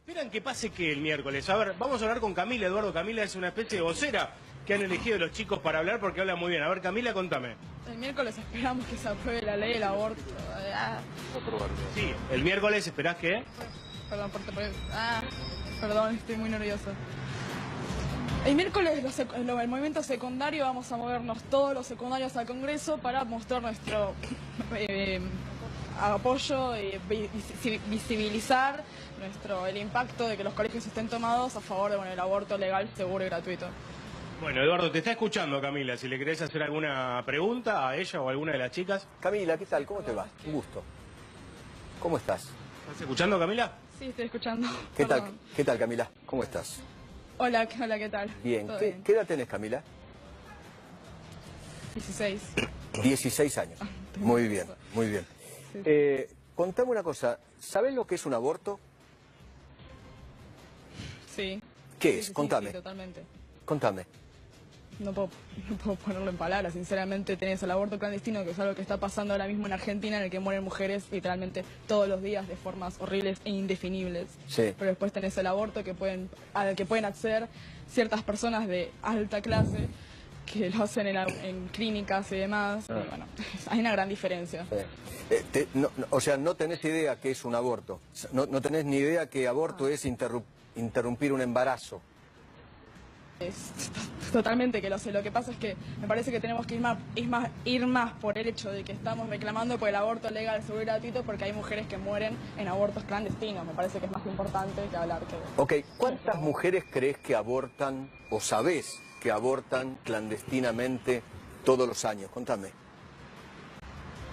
¿Esperan que pase qué el miércoles? A ver, vamos a hablar con Camila, Eduardo. Camila es una especie de vocera que han elegido los chicos para hablar porque habla muy bien. A ver, Camila, contame. El miércoles esperamos que se apruebe la ley del aborto. Sí, el miércoles esperás que... Perdón, perdón, estoy muy nerviosa. El miércoles el movimiento secundario vamos a movernos todos los secundarios al Congreso para mostrar nuestro apoyo y visibilizar el impacto de que los colegios estén tomados a favor de el aborto legal, seguro y gratuito. Bueno, Eduardo, te está escuchando Camila. Si le querés hacer alguna pregunta a ella o a alguna de las chicas. Camila, ¿qué tal? ¿Cómo te va? Un gusto. ¿Cómo estás? ¿Estás escuchando, Camila? Sí, estoy escuchando. ¿Qué tal, Camila? ¿Cómo estás? Hola, ¿qué tal? Bien. ¿Todo ¿Qué edad tenés, Camila? 16. 16 años. Muy bien, muy bien. Sí. Contame una cosa. ¿Sabés lo que es un aborto? Sí. ¿Qué es? Sí, Contame. sí, totalmente. Contame. No puedo ponerlo en palabras. Sinceramente, tenés el aborto clandestino, que es algo que está pasando ahora mismo en Argentina, en el que mueren mujeres literalmente todos los días de formas horribles e indefinibles. Sí. Pero después tenés el aborto al que pueden acceder ciertas personas de alta clase, que lo hacen en clínicas y demás. Y bueno, hay una gran diferencia. O sea, no tenés idea qué es un aborto. No tenés ni idea que aborto es interrumpir un embarazo. Totalmente que lo sé. Lo que pasa es que me parece que tenemos que ir más por el hecho de que estamos reclamando por el aborto legal, seguro y gratuito, porque hay mujeres que mueren en abortos clandestinos. Me parece que es más importante que hablar que... Ok, ¿cuántas mujeres crees que abortan o sabés que abortan clandestinamente todos los años? Contame.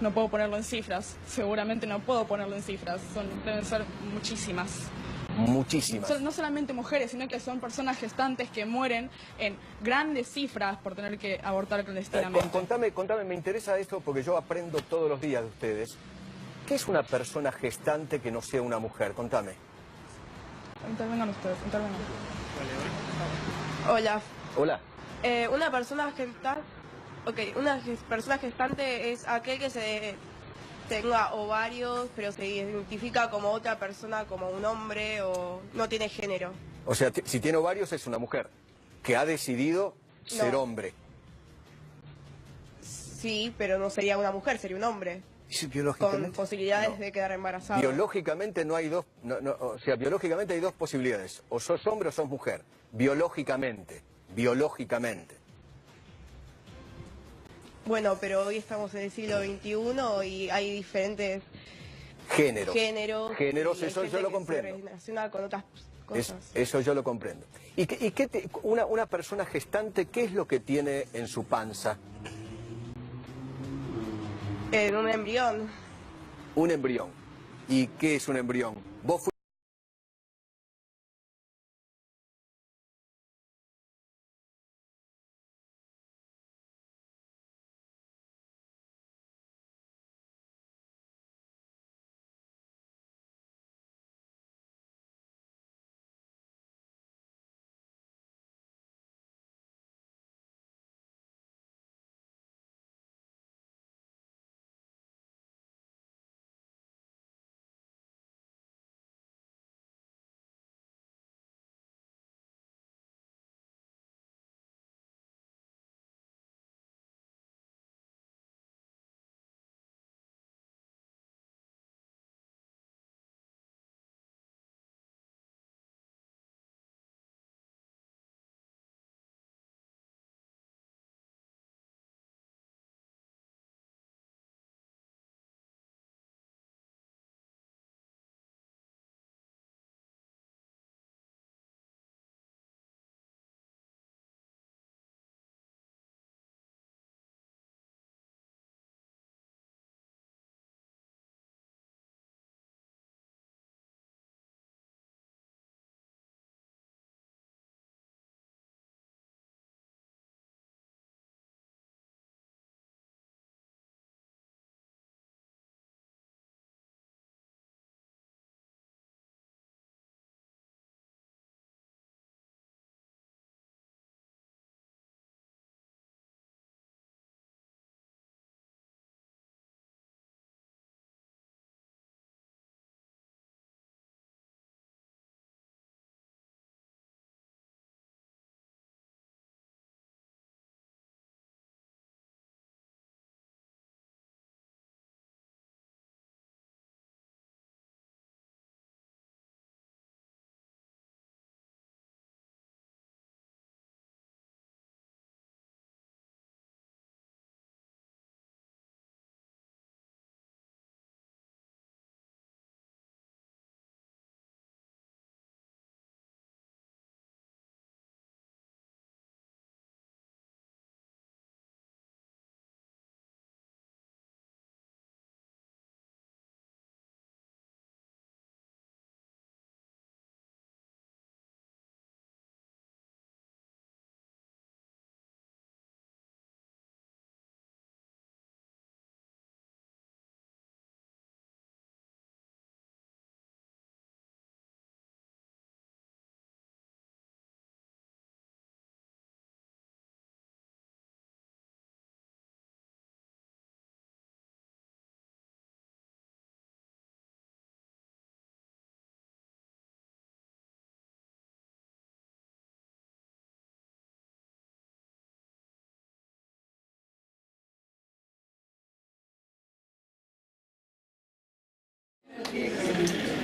No puedo ponerlo en cifras. Seguramente no puedo ponerlo en cifras. Deben ser muchísimas. Muchísimas. No solamente mujeres, sino que son personas gestantes que mueren en grandes cifras por tener que abortar clandestinamente. Contame, me interesa esto porque yo aprendo todos los días de ustedes. ¿Qué es una persona gestante que no sea una mujer? Contame. Intervengan ustedes, intervengan. Hola. Hola. Una persona gestante, persona gestante es aquel que tenga ovarios, pero se identifica como otra persona, como un hombre o no tiene género. O sea, si tiene ovarios es una mujer que ha decidido ser No. hombre. Sí, pero no sería una mujer, sería un hombre. Sí, Con biológicamente. posibilidades No. de quedar embarazado. Biológicamente no hay dos, o sea, biológicamente hay dos posibilidades. O sos hombre o sos mujer. Biológicamente. Bueno, pero hoy estamos en el siglo XXI y hay diferentes Géneros. géneros. Géneros, y hay eso gente yo lo que se comprendo. relaciona con otras cosas. Eso yo lo comprendo. Una persona gestante, ¿qué es lo que tiene en su panza? En un embrión. Un embrión. ¿Y qué es un embrión? Vos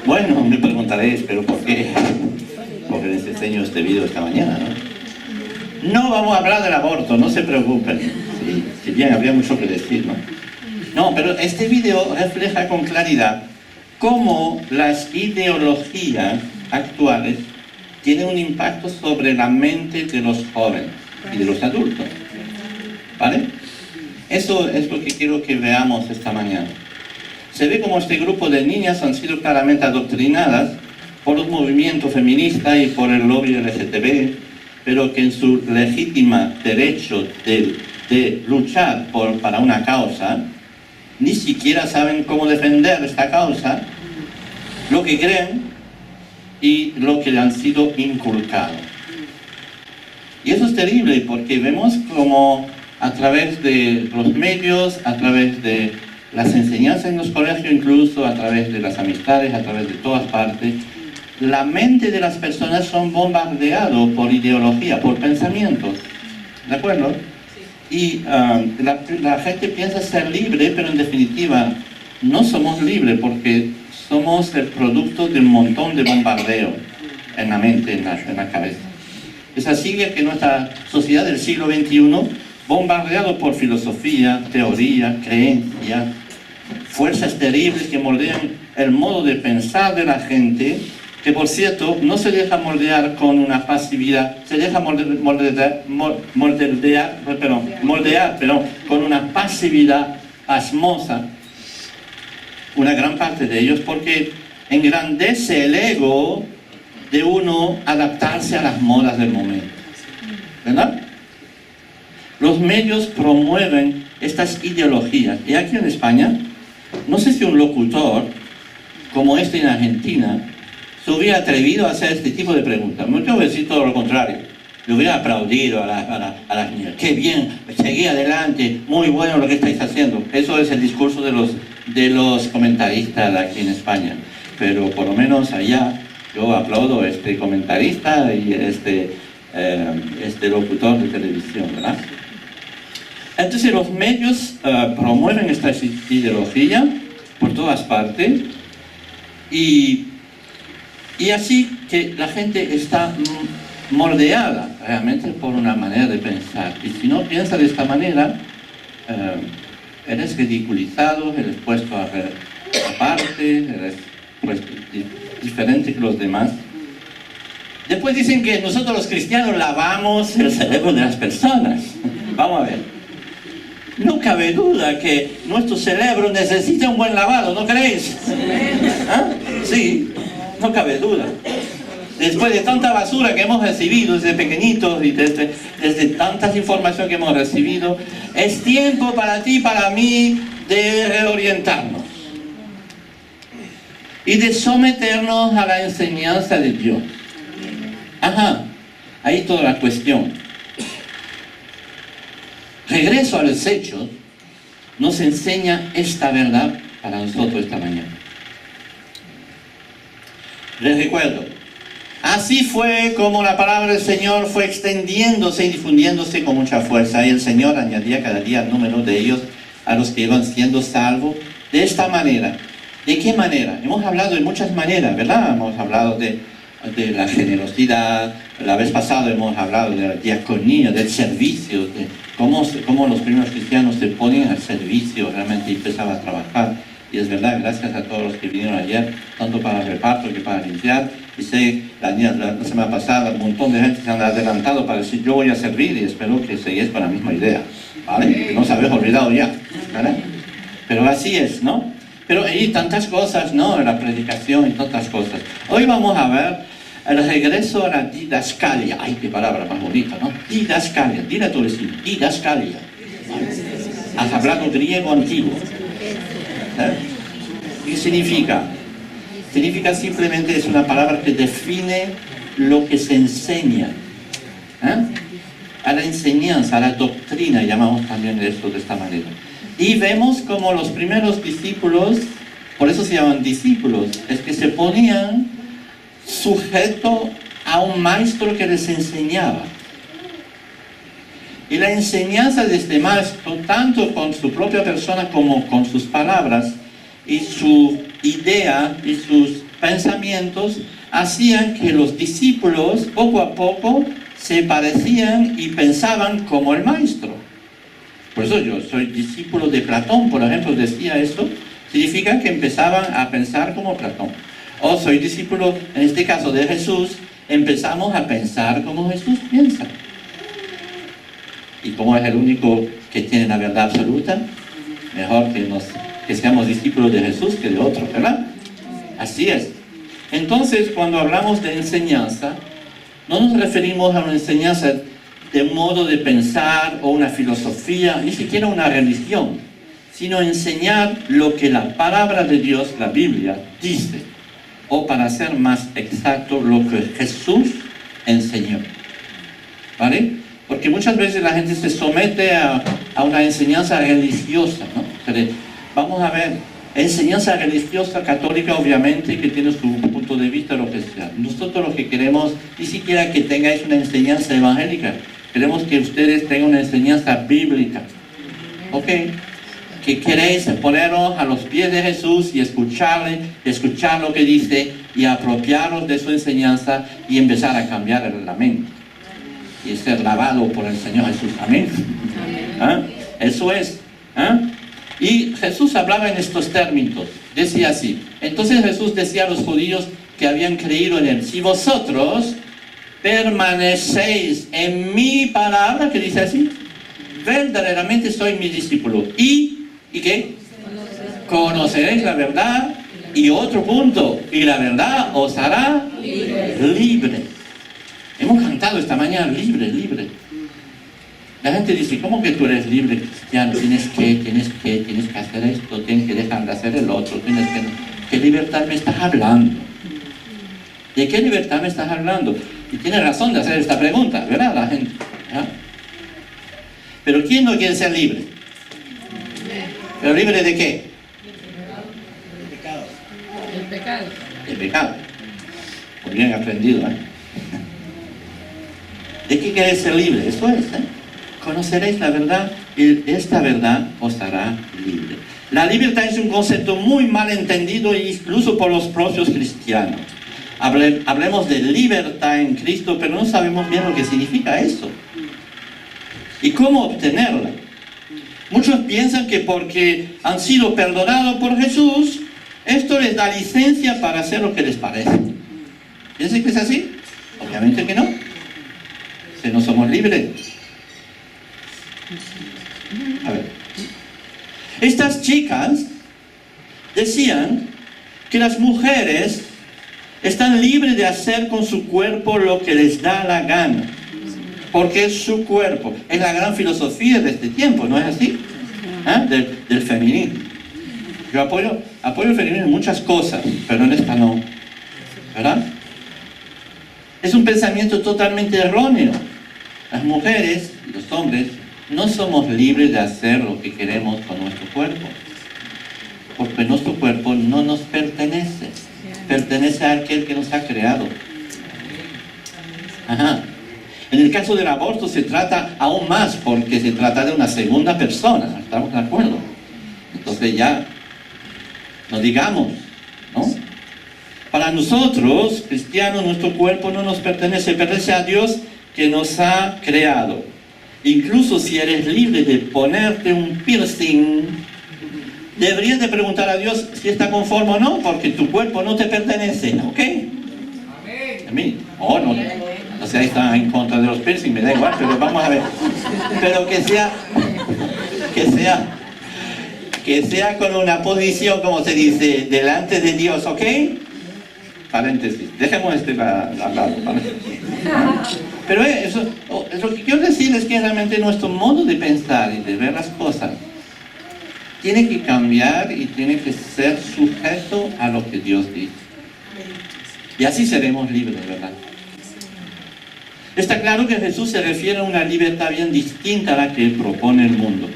Bueno, me preguntaréis, ¿pero por qué? Porque les enseño este vídeo esta mañana, ¿no? No vamos a hablar del aborto, no se preocupen. Sí, si bien habría mucho que decir, ¿no? No, pero este vídeo refleja con claridad cómo las ideologías actuales tienen un impacto sobre la mente de los jóvenes y de los adultos. ¿Vale? Eso es lo que quiero que veamos esta mañana. Se ve como este grupo de niñas han sido claramente adoctrinadas por los movimientos feministas y por el lobby LGTB, pero que en su legítima derecho de luchar para una causa, ni siquiera saben cómo defender esta causa, lo que creen y lo que le han sido inculcado. Y eso es terrible porque vemos como a través de los medios, a través de las enseñanzas en los colegios, incluso a través de las amistades, a través de todas partes, la mente de las personas son bombardeados por ideología, por pensamientos. ¿De acuerdo? Y la gente piensa ser libre, pero en definitiva no somos libres porque somos el producto de un montón de bombardeo en la mente, en la cabeza. Es así que nuestra sociedad del siglo XXI, bombardeado por filosofía, teoría, creencia, fuerzas terribles que moldean el modo de pensar de la gente, que por cierto no se deja moldear con una pasividad, se deja moldear con una pasividad pasmosa, una gran parte de ellos, porque engrandece el ego de uno adaptarse a las modas del momento, ¿verdad? Los medios promueven estas ideologías, y aquí en España, no sé si un locutor, como este en Argentina, se hubiera atrevido a hacer este tipo de preguntas. Yo voy a decir todo lo contrario. Le hubiera aplaudido a las niñas. ¡Qué bien! Seguí adelante. Muy bueno lo que estáis haciendo. Eso es el discurso de los comentaristas aquí en España. Pero por lo menos allá yo aplaudo a este comentarista y este locutor de televisión, ¿verdad? Entonces los medios promueven esta ideología por todas partes y así que la gente está moldeada realmente por una manera de pensar. Y si no piensa de esta manera, eres ridiculizado, eres puesto aparte, eres puesto diferente que los demás. Después dicen que nosotros los cristianos lavamos el cerebro de las personas. Vamos a ver. No cabe duda que nuestro cerebro necesita un buen lavado, ¿no creéis? ¿Ah? Sí. No cabe duda. Después de tanta basura que hemos recibido desde pequeñitos y desde tantas informaciones que hemos recibido, es tiempo para ti y para mí de reorientarnos y de someternos a la enseñanza de Dios. Ajá, ahí toda la cuestión. Regreso a los hechos, nos enseña esta verdad para nosotros esta mañana. Les recuerdo, así fue como la palabra del Señor fue extendiéndose y difundiéndose con mucha fuerza, y el Señor añadía cada día el número de ellos a los que iban siendo salvos de esta manera. ¿De qué manera? Hemos hablado de muchas maneras, ¿verdad? Hemos hablado de la generosidad, la vez pasada hemos hablado de la diaconía, del servicio, de cómo los primeros cristianos se ponen al servicio realmente y empezaban a trabajar. Y es verdad, gracias a todos los que vinieron ayer, tanto para el reparto que para limpiar. Y sé, la semana pasada, un montón de gente se han adelantado para decir, yo voy a servir, y espero que seguís con la misma idea, ¿vale? Que no os habéis olvidado ya, ¿vale? Pero así es, ¿no? Pero hay tantas cosas, ¿no? La predicación y tantas cosas. Hoy vamos a ver el regreso a la didascalia. Ay, qué palabra más bonita, ¿no? Didascalia, dile a tu vecino, didascalia. Has hablado griego antiguo. ¿Qué significa? Significa simplemente, es una palabra que define lo que se enseña. A la enseñanza, a la doctrina, llamamos también esto de esta manera. Y vemos como los primeros discípulos, por eso se llaman discípulos, es que se ponían sujeto a un maestro que les enseñaba. Y la enseñanza de este maestro, tanto con su propia persona como con sus palabras y su idea y sus pensamientos hacían que los discípulos poco a poco se parecían y pensaban como el maestro. Por eso yo soy discípulo de Platón, por ejemplo, decía esto, significa que empezaban a pensar como Platón. O soy discípulo, en este caso de Jesús, empezamos a pensar como Jesús piensa. Y como es el único que tiene la verdad absoluta, mejor que seamos discípulos de Jesús que de otro, ¿verdad? Así es. Entonces, cuando hablamos de enseñanza, no nos referimos a una enseñanza de modo de pensar o una filosofía, ni siquiera una religión, sino enseñar lo que la palabra de Dios, la Biblia, dice, o para ser más exacto, lo que Jesús enseñó. ¿Vale? Porque muchas veces la gente se somete a una enseñanza religiosa, ¿no? Vamos a ver, enseñanza religiosa católica, obviamente, que tiene su punto de vista, lo que sea. Nosotros lo que queremos, ni siquiera que tengáis una enseñanza evangélica, queremos que ustedes tengan una enseñanza bíblica. ¿Ok? Que queréis poneros a los pies de Jesús y escucharle, escuchar lo que dice y apropiaros de su enseñanza y empezar a cambiar la mente. Y ser lavado por el Señor Jesús. Amén. ¿Ah? Eso es. ¿Ah? Y Jesús hablaba en estos términos. Decía así. Entonces Jesús decía a los judíos que habían creído en él: si vosotros permanecéis en mi palabra, que dice así, verdaderamente soy mi discípulo. ¿Y qué? Conoceréis la verdad. Y otro punto, y la verdad os hará libre. Hemos cantado esta mañana, libre, libre. La gente dice, ¿cómo que tú eres libre, cristiano? Tienes que hacer esto, tienes que dejar de hacer el otro, tienes que... ¿Qué libertad me estás hablando? ¿De qué libertad me estás hablando? Y tienes razón de hacer esta pregunta, ¿verdad? La gente. ¿Ah? Pero ¿quién no quiere ser libre? ¿Pero libre de qué? El pecado. El pecado. Muy bien aprendido, ¿eh? ¿De qué queréis ser libre? Eso es, ¿eh? Conoceréis la verdad y esta verdad os hará libre. La libertad es un concepto muy mal entendido incluso por los propios cristianos. Hablemos de libertad en Cristo, pero no sabemos bien lo que significa eso. ¿Y cómo obtenerla? Muchos piensan que porque han sido perdonados por Jesús, esto les da licencia para hacer lo que les parece. ¿Piensan que es así? Obviamente que no. Si no somos libres. A ver. Estas chicas decían que las mujeres están libres de hacer con su cuerpo lo que les da la gana, porque es su cuerpo. Es la gran filosofía de este tiempo, ¿no es así? ¿Ah? Del feminismo. Yo apoyo el feminismo en muchas cosas, pero en esta no. ¿Verdad? Es un pensamiento totalmente erróneo. Las mujeres y los hombres no somos libres de hacer lo que queremos con nuestro cuerpo, porque nuestro cuerpo no nos pertenece, pertenece a aquel que nos ha creado. Ajá. En el caso del aborto se trata aún más, porque se trata de una segunda persona, ¿estamos de acuerdo? Entonces ya, no digamos, ¿no? Para nosotros, cristianos, nuestro cuerpo no nos pertenece, pertenece a Dios que nos ha creado. Incluso si eres libre de ponerte un piercing, deberías de preguntar a Dios si está conforme o no, porque tu cuerpo no te pertenece, ¿ok? Amén. Oh, no, o sea, está en contra de los piercing, me da igual, pero vamos a ver. Pero que sea con una posición, como se dice, delante de Dios, ¿ok? Paréntesis, dejemos al lado, ¿vale? Pero eso, lo que quiero decir es que realmente nuestro modo de pensar y de ver las cosas tiene que cambiar y tiene que ser sujeto a lo que Dios dice. Y así seremos libres, ¿verdad? Está claro que Jesús se refiere a una libertad bien distinta a la que propone el mundo.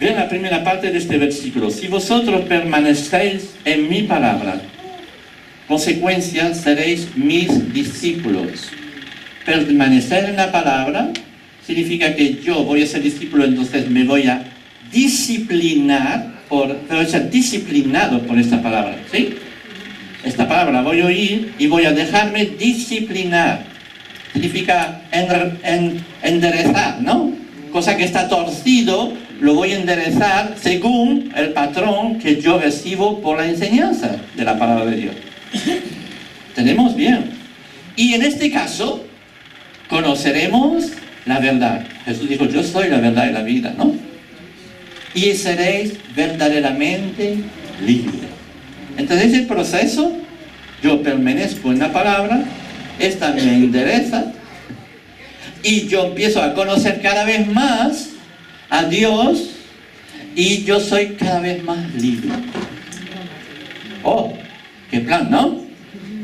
Vean la primera parte de este versículo. Si vosotros permanecéis en mi palabra, consecuencia, seréis mis discípulos. Permanecer en la palabra significa que yo voy a ser discípulo, entonces me voy a disciplinar, voy a ser disciplinado por esta palabra, ¿sí? esta palabra, voy a oír y voy a dejarme disciplinar. Significa enderezar, ¿no? Cosa que está torcido, lo voy a enderezar según el patrón que yo recibo por la enseñanza de la palabra de Dios. Tenemos bien. Y en este caso, conoceremos la verdad. Jesús dijo, yo soy la verdad y la vida, ¿no? Y seréis verdaderamente libres. Entonces el proceso, yo permanezco en la palabra, esta me endereza, y yo empiezo a conocer cada vez más a Dios, y yo soy cada vez más libre. Oh, qué plan, ¿no?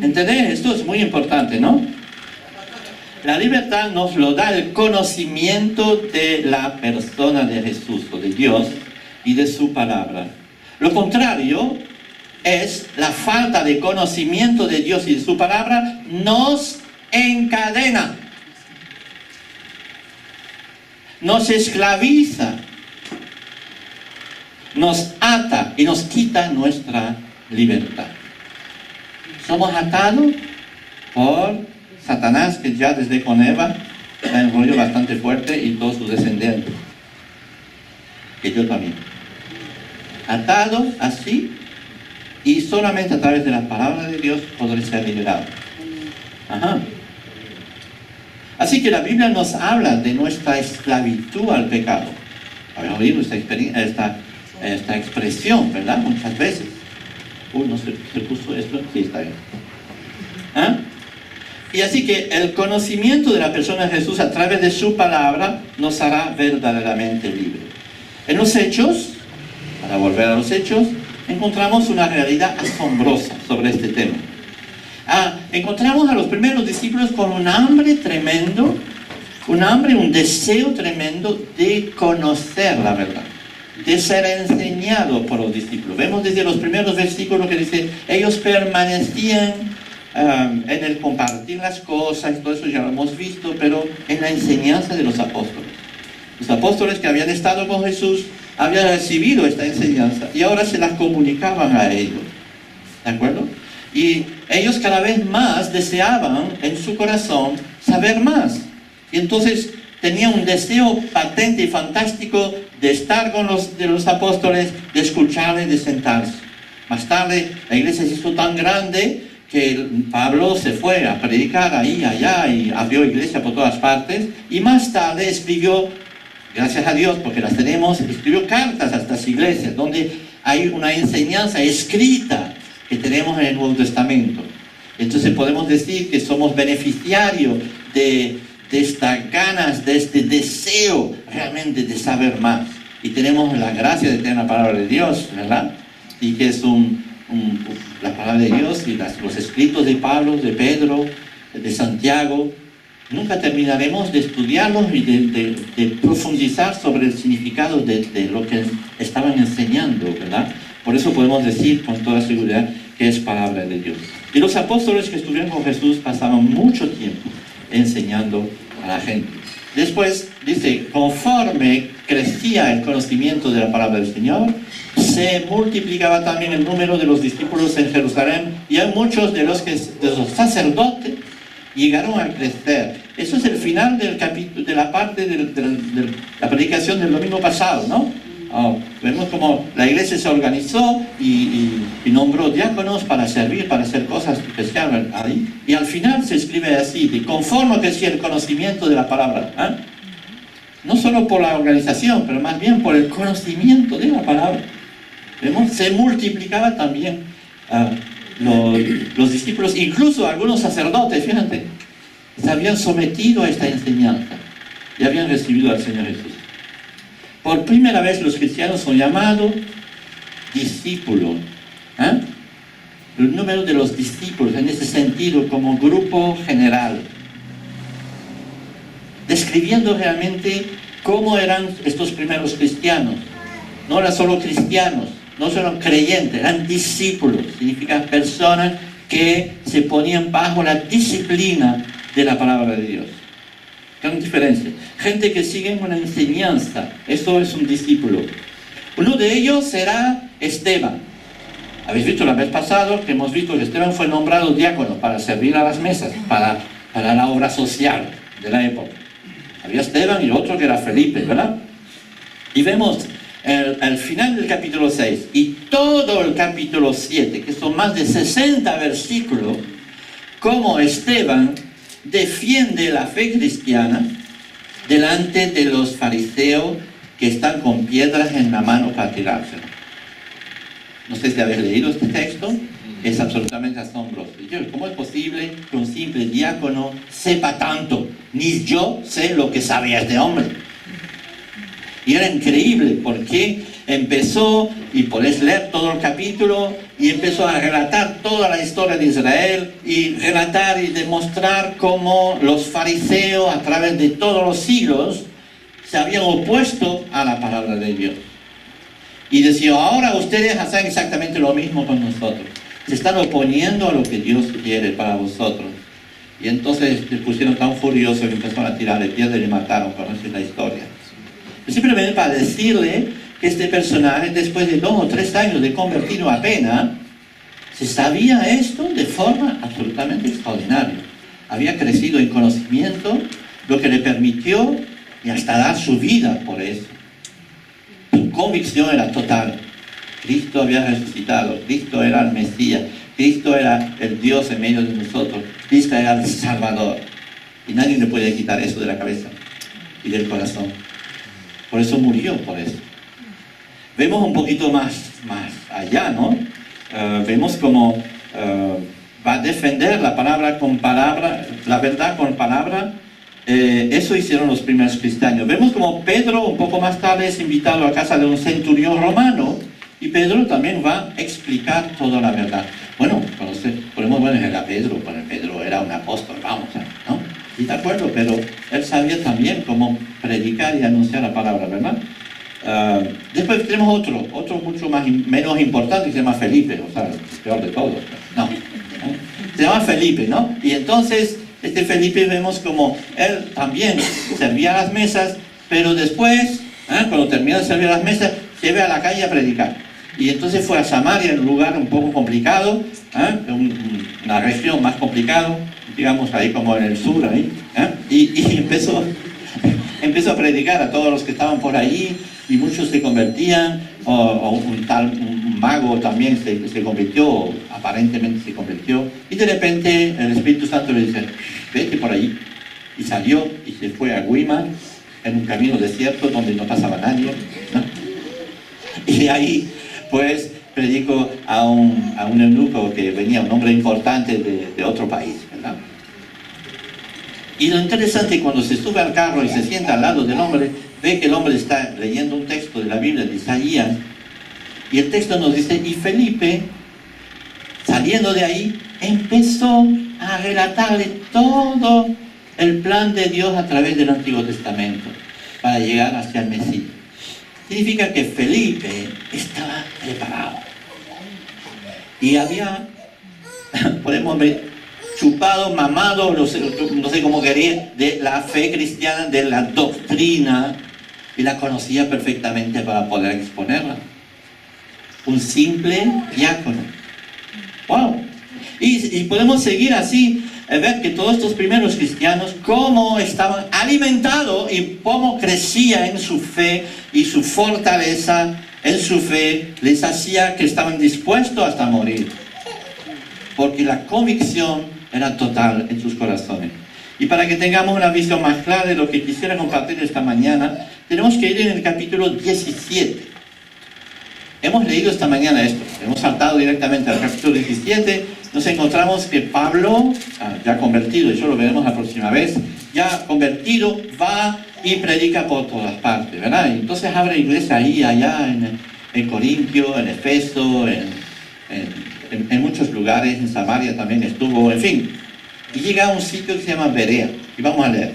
¿Entendés? Esto es muy importante, ¿no? La libertad nos lo da el conocimiento de la persona de Jesús o de Dios y de su palabra. Lo contrario es la falta de conocimiento de Dios y de su palabra nos encadena, nos esclaviza, nos ata y nos quita nuestra libertad. Somos atados por Satanás, que ya desde con Eva la enrolló bastante fuerte, y todos sus descendientes, que yo también. Atados así, y solamente a través de la palabra de Dios podré ser liberado. Ajá. Así que la Biblia nos habla de nuestra esclavitud al pecado. Habéis oído esta expresión, ¿verdad? Muchas veces. ¿No se puso esto? Sí, está bien. ¿Ah? Y así que el conocimiento de la persona de Jesús a través de su palabra nos hará verdaderamente libres. En los Hechos, para volver a los Hechos, encontramos una realidad asombrosa sobre este tema. Encontramos a los primeros discípulos con un hambre tremendo, un deseo tremendo de conocer la verdad, de ser enseñado por los discípulos. Vemos desde los primeros versículos que dice, ellos permanecían en el compartir las cosas, todo eso ya lo hemos visto, pero en la enseñanza de los apóstoles. Los apóstoles que habían estado con Jesús habían recibido esta enseñanza y ahora se la comunicaban a ellos. ¿De acuerdo? Y ellos cada vez más deseaban en su corazón saber más. Y entonces tenían un deseo patente y fantástico de estar con los apóstoles, de escucharles, de sentarse. Más tarde la iglesia se hizo tan grande que Pablo se fue a predicar ahí, allá, y abrió iglesia por todas partes. Y más tarde escribió, gracias a Dios, porque las tenemos, escribió cartas a estas iglesias, donde hay una enseñanza escrita que tenemos en el Nuevo Testamento. Entonces podemos decir que somos beneficiarios de estas ganas, de este deseo realmente de saber más. Y tenemos la gracia de tener la palabra de Dios, ¿verdad? Y que es la palabra de Dios y los escritos de Pablo, de Pedro, de Santiago. Nunca terminaremos de estudiarlos y de profundizar sobre el significado de lo que estaban enseñando, ¿verdad? Por eso podemos decir con toda seguridad que es palabra de Dios. Y los apóstoles que estuvieron con Jesús pasaban mucho tiempo enseñando a la gente. Después dice, conforme crecía el conocimiento de la palabra del Señor, se multiplicaba también el número de los discípulos en Jerusalén, y hay muchos de los sacerdotes llegaron a crecer. Eso es el final del capítulo, de la parte de la predicación del domingo pasado, ¿no? Vemos como la iglesia se organizó y nombró diáconos para servir, para hacer cosas especiales ahí. Y al final se escribe así, de conforme crecía el conocimiento de la palabra. No solo por la organización, pero más bien por el conocimiento de la palabra. Vemos, se multiplicaba también los discípulos, incluso algunos sacerdotes, fíjate, se habían sometido a esta enseñanza y habían recibido al Señor Jesús. Por primera vez los cristianos son llamados discípulos. El número de los discípulos en ese sentido como grupo general, describiendo realmente cómo eran estos primeros cristianos. No eran solo cristianos, no solo creyentes, eran discípulos. Significa personas que se ponían bajo la disciplina de la palabra de Dios. Gran diferencia. Gente que sigue una enseñanza, eso es un discípulo. Uno de ellos será Esteban. Habéis visto la vez pasada que hemos visto que Esteban fue nombrado diácono para servir a las mesas, para la obra social de la época. Había Esteban y otro que era Felipe, ¿verdad? Y vemos al final del capítulo 6 y todo el capítulo 7, que son más de 60 versículos, cómo Esteban defiende la fe cristiana delante de los fariseos que están con piedras en la mano para tirárselo. No sé si habéis leído este texto, es absolutamente asombroso. ¿Cómo es posible que un simple diácono sepa tanto? Ni yo sé lo que sabía este hombre. Y era increíble porque empezó, y podéis leer todo el capítulo, y empezó a relatar toda la historia de Israel, y relatar y demostrar cómo los fariseos a través de todos los siglos se habían opuesto a la palabra de Dios. Y decía, ahora ustedes hacen exactamente lo mismo con nosotros. Se están oponiendo a lo que Dios quiere para vosotros. Y entonces se pusieron tan furiosos que empezaron a tirarle piedras y le mataron. Conocen la historia. Simplemente para decirle que este personaje, después de 2 o 3 años de convertido apenas, se sabía esto de forma absolutamente extraordinaria. Había crecido en conocimiento, lo que le permitió y hasta dar su vida por eso. Su convicción era total. Cristo había resucitado, Cristo era el Mesías, Cristo era el Dios en medio de nosotros, Cristo era el Salvador. Y nadie le puede quitar eso de la cabeza y del corazón. Por eso murió, por eso. Vemos un poquito más allá, ¿no? Vemos cómo va a defender la palabra con palabra, la verdad con palabra. Eso hicieron los primeros cristianos. Vemos como Pedro un poco más tarde es invitado a casa de un centurión romano y Pedro también va a explicar toda la verdad. Bueno, podemos ver era Pedro, bueno, Pedro era un apóstol, vamos, ¿no? Y de acuerdo, pero él sabía también cómo predicar y anunciar la palabra, ¿verdad? Después tenemos otro mucho menos importante que se llama Felipe, o sea, el peor de todos. No, se llama Felipe, ¿no? Y entonces este Felipe vemos como él también servía a las mesas, pero después, cuando terminó de servir a las mesas, se ve a la calle a predicar. Y entonces fue a Samaria, en un lugar un poco complicado, una región más complicada, digamos ahí como en el sur, ahí, y empezó a predicar a todos los que estaban por ahí, y muchos se convertían, un mago también se convirtió, aparentemente se convirtió, y de repente el Espíritu Santo le dice, vete por ahí, y salió y se fue a Guima, en un camino desierto donde no pasaba nadie, ¿no? Y ahí pues predicó a un eunuco que venía, un hombre importante de otro país, ¿verdad? Y lo interesante, cuando se sube al carro y se sienta al lado del hombre, ve que el hombre está leyendo un texto de la Biblia de Isaías, y el texto nos dice, y Felipe, saliendo de ahí, empezó a relatarle todo el plan de Dios a través del Antiguo Testamento, para llegar hacia el Mesías. Significa que Felipe estaba preparado. Y había, podemos ver, chupado, mamado, no sé cómo quería, de la fe cristiana, de la doctrina, y la conocía perfectamente para poder exponerla. Un simple diácono. ¡Wow! Y podemos seguir así, ver que todos estos primeros cristianos, cómo estaban alimentados y cómo crecía en su fe y su fortaleza en su fe, les hacía que estaban dispuestos hasta morir. Porque la convicción era total en sus corazones. Y para que tengamos una visión más clara de lo que quisiera compartir esta mañana, tenemos que ir en el capítulo 17. Hemos leído esta mañana esto, hemos saltado directamente al capítulo 17, nos encontramos que Pablo, ya convertido, y eso lo veremos la próxima vez, ya convertido, va y predica por todas partes, ¿verdad? Y entonces abre iglesia ahí, allá, en Corintio, en Efeso, en muchos lugares, en Samaria también estuvo, en fin. Y llega a un sitio que se llama Berea, y vamos a leer.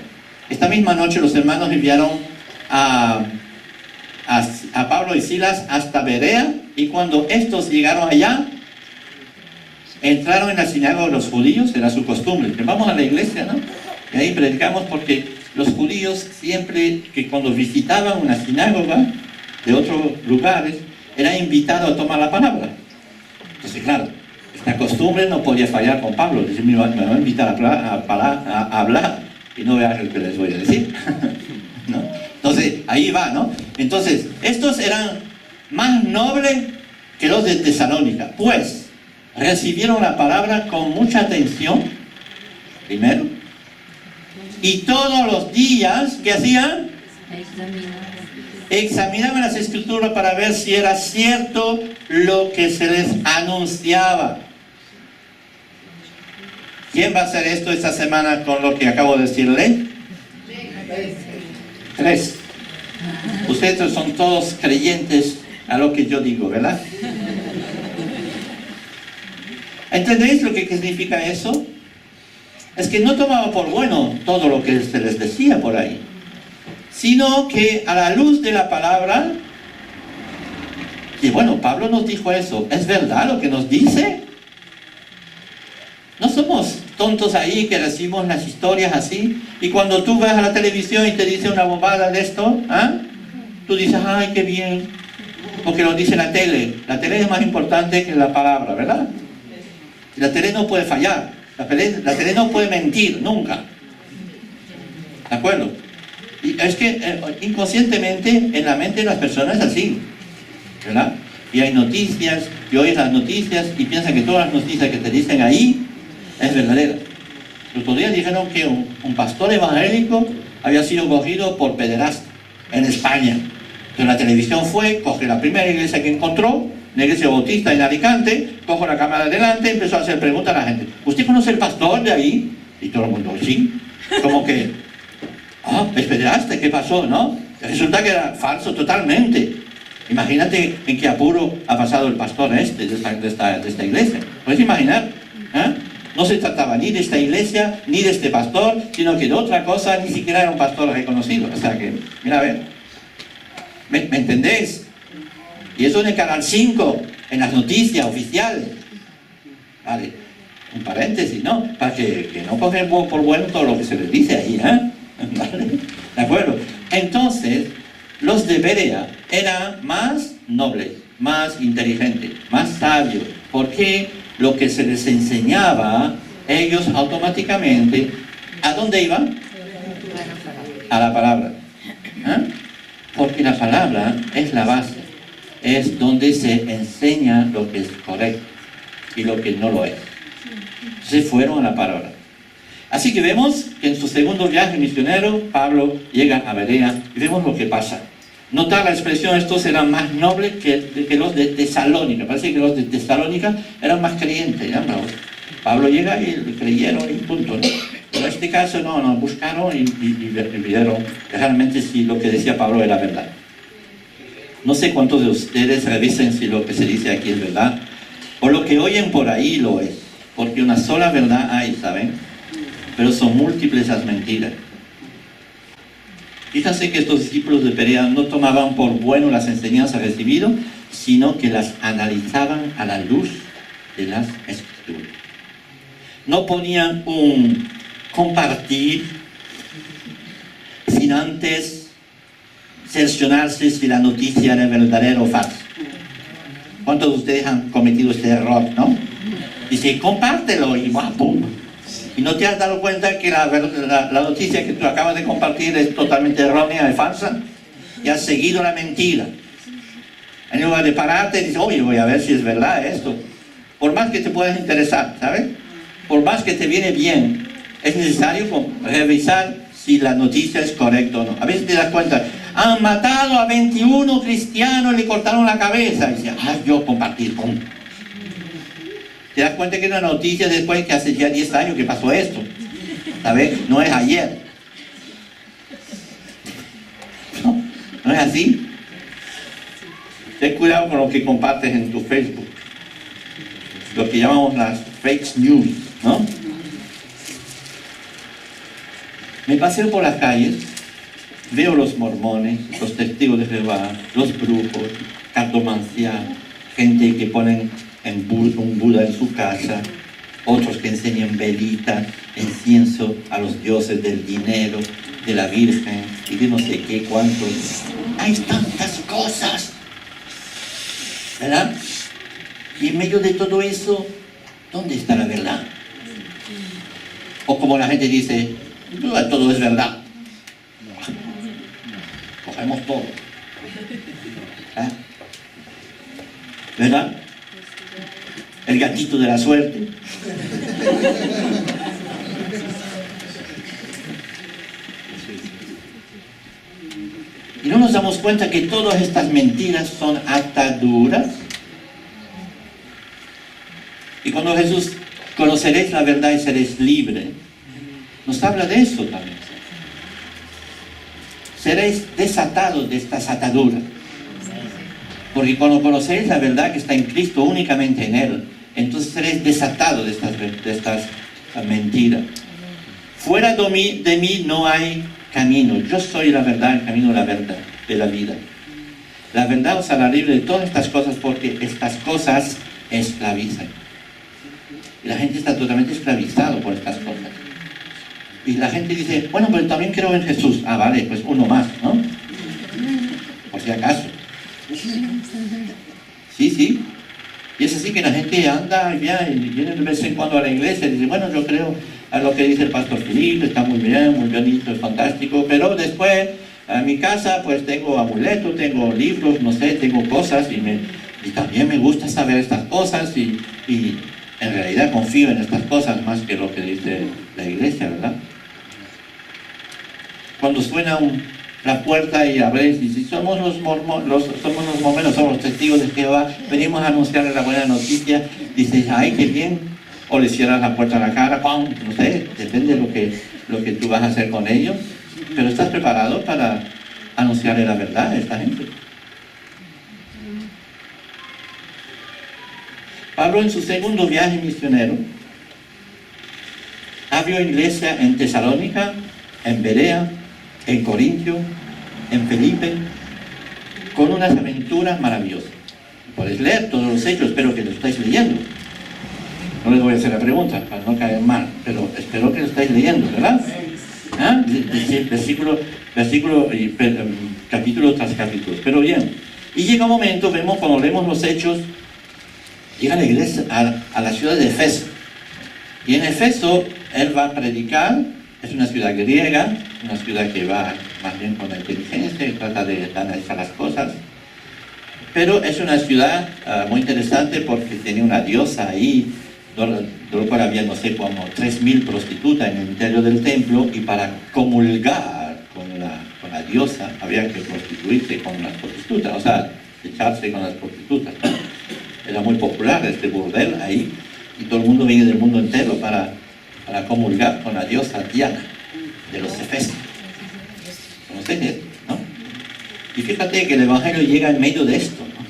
Esta misma noche los hermanos enviaron a Pablo y Silas hasta Berea, y cuando estos llegaron allá, entraron en la sinagoga de los judíos, era su costumbre, que vamos a la iglesia, ¿no? Y ahí predicamos porque los judíos siempre que cuando visitaban una sinagoga de otros lugares, eran invitados a tomar la palabra. Entonces, claro, esta costumbre no podía fallar con Pablo. Dice, me va a invitar a hablar y no veas lo que les voy a decir. ¿No? Entonces, ahí va, ¿no? Entonces, estos eran más nobles que los de Tesalónica, pues recibieron la palabra con mucha atención, primero, y todos los días, ¿qué hacían? Examinaban las escrituras para ver si era cierto lo que se les anunciaba. ¿Quién va a hacer esto esta semana con lo que acabo de decirle? 3. Ustedes son todos creyentes a lo que yo digo, ¿verdad? ¿Entendéis lo que significa eso? Es que no tomaba por bueno todo lo que se les decía por ahí, sino que a la luz de la palabra, y bueno, Pablo nos dijo eso, ¿es verdad lo que nos dice? No somos tontos ahí que recibimos las historias así, y cuando tú vas a la televisión y te dice una bombada de esto, tú dices, ay, qué bien, porque lo dice la tele. La tele es más importante que la palabra, ¿verdad? La tele no puede fallar, la tele no puede mentir, nunca. ¿De acuerdo? Y es que inconscientemente en la mente de las personas es así, ¿verdad? Y hay noticias, y oyes las noticias y piensan que todas las noticias que te dicen ahí es verdadera. El otro día dijeron que un pastor evangélico había sido cogido por pederasta en España. Entonces la televisión fue, coge la primera iglesia que encontró, la iglesia bautista en Alicante, coge la cámara adelante, empezó a hacer preguntas a la gente. ¿Usted conoce el pastor de ahí? Y todo el mundo, sí. Como que, es pederasta, ¿qué pasó? ¿No? Resulta que era falso totalmente. Imagínate en qué apuro ha pasado el pastor de esta iglesia. ¿Puedes imaginar? No se trataba ni de esta iglesia, ni de este pastor, sino que de otra cosa, ni siquiera era un pastor reconocido. O sea que, mira a ver, ¿me entendéis? Y eso en el Canal 5, en las noticias oficiales. Vale, un paréntesis, ¿no? Para que no cogen por bueno todo lo que se les dice ahí, ¿Vale? ¿De acuerdo? Entonces, los de Berea eran más nobles, más inteligentes, más sabios, porque lo que se les enseñaba, ellos automáticamente, ¿a dónde iban? A la palabra. Porque la palabra es la base, es donde se enseña lo que es correcto y lo que no lo es. Se fueron a la palabra. Así que vemos que en su segundo viaje misionero, Pablo llega a Berea y vemos lo que pasa. Notar la expresión, estos eran más nobles que los de Tesalónica. Parece que los de Tesalónica eran más creyentes. ¿Ya? Pablo llega y creyeron y punto, ¿no? Pero en este caso no, buscaron y vieron realmente si lo que decía Pablo era verdad. No sé cuántos de ustedes revisen si lo que se dice aquí es verdad, o lo que oyen por ahí lo es, porque una sola verdad hay, ¿saben? Pero son múltiples las mentiras. Fíjense que estos discípulos de Berea no tomaban por bueno las enseñanzas recibidas, sino que las analizaban a la luz de las Escrituras. No ponían un compartir sin antes cerciorarse si la noticia era verdadera o falsa. ¿Cuántos de ustedes han cometido este error, no? Dice, compártelo y ¡pum! Y no te has dado cuenta que la noticia que tú acabas de compartir es totalmente errónea y falsa, y has seguido la mentira. En lugar de pararte y dices, oye, voy a ver si es verdad esto. Por más que te puedas interesar, ¿sabes? Por más que te viene bien, es necesario revisar si la noticia es correcta o no. A veces te das cuenta, han matado a 21 cristianos y le cortaron la cabeza. Y dices, yo compartí, pum. Te das cuenta que es una noticia después que hace ya 10 años que pasó esto. ¿Sabes? No es ayer. No es así. Ten cuidado con lo que compartes en tu Facebook. Lo que llamamos las fake news, ¿no? Me paseo por las calles, veo los mormones, los testigos de Jehová, los brujos, cartomancia, gente que ponen un Buda en su casa, otros que enseñan velitas, incienso a los dioses del dinero, de la Virgen y de no sé qué cuántos. Hay tantas cosas, ¿verdad? Y en medio de todo eso, ¿dónde está la verdad? O como la gente dice, todo es verdad. Cogemos todo. ¿Ah? ¿Verdad? El gatito de la suerte. Y no nos damos cuenta que todas estas mentiras son ataduras. Y cuando Jesús, conoceréis la verdad y seréis libres, nos habla de eso también. Seréis desatados de estas ataduras. Porque cuando conoceréis la verdad que está en Cristo, únicamente en Él, entonces seréis desatados de estas mentiras. Fuera de mí no hay camino. Yo soy la verdad, el camino, la verdad de la vida. La verdad os hará libre de todas estas cosas, porque estas cosas esclavizan. Y la gente está totalmente esclavizada por estas cosas. Y la gente dice, bueno, pero también creo en Jesús. Ah, vale, pues uno más, ¿no? Por si acaso. Sí, sí. Y es así que la gente anda ya y viene de vez en cuando a la iglesia y dice, bueno, yo creo a lo que dice el pastor Felipe, está muy bien, muy bonito, es fantástico, pero después a mi casa pues tengo amuletos, tengo libros, no sé, tengo cosas y también me gusta saber estas cosas y en realidad confío en estas cosas más que lo que dice la iglesia, ¿verdad? Cuando suena la puerta y abréis y si somos los mormones, somos los testigos de Jehová, venimos a anunciarles la buena noticia, dices, ay, qué bien, o le cierras la puerta a la cara, ¡pum! No sé, depende de lo que tú vas a hacer con ellos, pero ¿estás preparado para anunciarle la verdad a esta gente? Pablo en su segundo viaje misionero abrió iglesia en Tesalónica, en Berea, en Corintio, en Felipe, con unas aventuras maravillosas. Podéis leer todos los hechos, espero que lo estáis leyendo. No les voy a hacer la pregunta para no caer mal, pero espero que lo estáis leyendo, ¿verdad? ¿Ah? Capítulo tras capítulo. Pero bien, y llega un momento, vemos cuando leemos los hechos, llega a la iglesia, a la ciudad de Efeso. Y en Efeso, él va a predicar. Es una ciudad griega, una ciudad que va más bien con la inteligencia y trata de analizar las cosas. Pero es una ciudad muy interesante porque tiene una diosa ahí, de lo cual había, no sé, como 3.000 prostitutas en el interior del templo, y para comulgar con la diosa había que prostituirse con las prostitutas, o sea, echarse con las prostitutas. Era muy popular este burdel ahí, y todo el mundo viene del mundo entero para comulgar con la diosa Diana de los Efesios. ¿Conocéis esto, no? Y fíjate que el Evangelio llega en medio de esto, ¿no?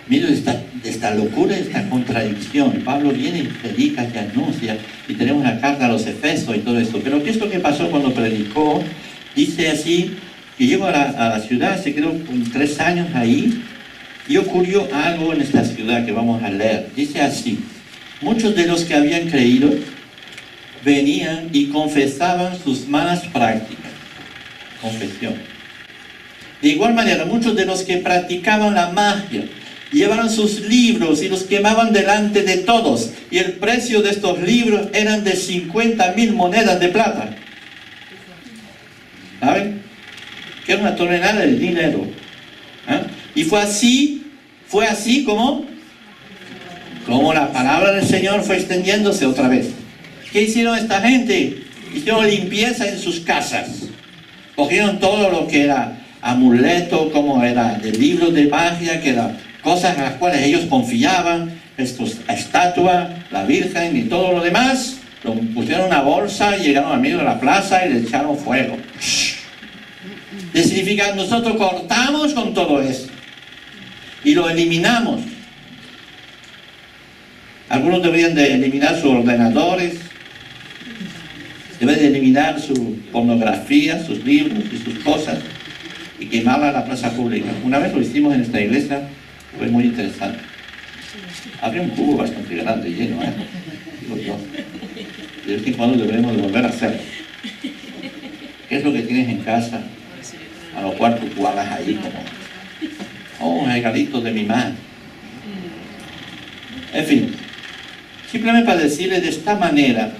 En medio de esta locura, de esta contradicción. Pablo viene y predica y anuncia, y tenemos una carta a los Efesios y todo esto. Pero ¿qué es lo que pasó cuando predicó? Dice así, que llegó a la ciudad, se quedó 3 años ahí, y ocurrió algo en esta ciudad que vamos a leer. Dice así, muchos de los que habían creído venían y confesaban sus malas prácticas. Confesión. De igual manera, muchos de los que practicaban la magia llevaron sus libros y los quemaban delante de todos. Y el precio de estos libros eran de 50.000 monedas de plata. ¿Saben? Que era una tonelada de dinero. ¿Ah? Y fue así como la palabra del Señor fue extendiéndose otra vez. ¿Qué hicieron esta gente? Hicieron limpieza en sus casas. Cogieron todo lo que era amuleto, como era de libros de magia, que eran cosas en las cuales ellos confiaban, estatua, la Virgen y todo lo demás, lo pusieron en una bolsa y llegaron al medio de la plaza y le echaron fuego. ¿Qué significa? Nosotros cortamos con todo eso y lo eliminamos. Algunos deberían de eliminar sus ordenadores, deben de eliminar su pornografía, sus libros y sus cosas y quemarla en la plaza pública. Una vez lo hicimos en esta iglesia, fue muy interesante. Había un cubo bastante grande, lleno, digo yo. De vez en cuando deberemos de volver a hacerlo. ¿Qué es lo que tienes en casa? A lo cual tú guardas ahí como, un regalito de mi madre. En fin, simplemente para decirle de esta manera,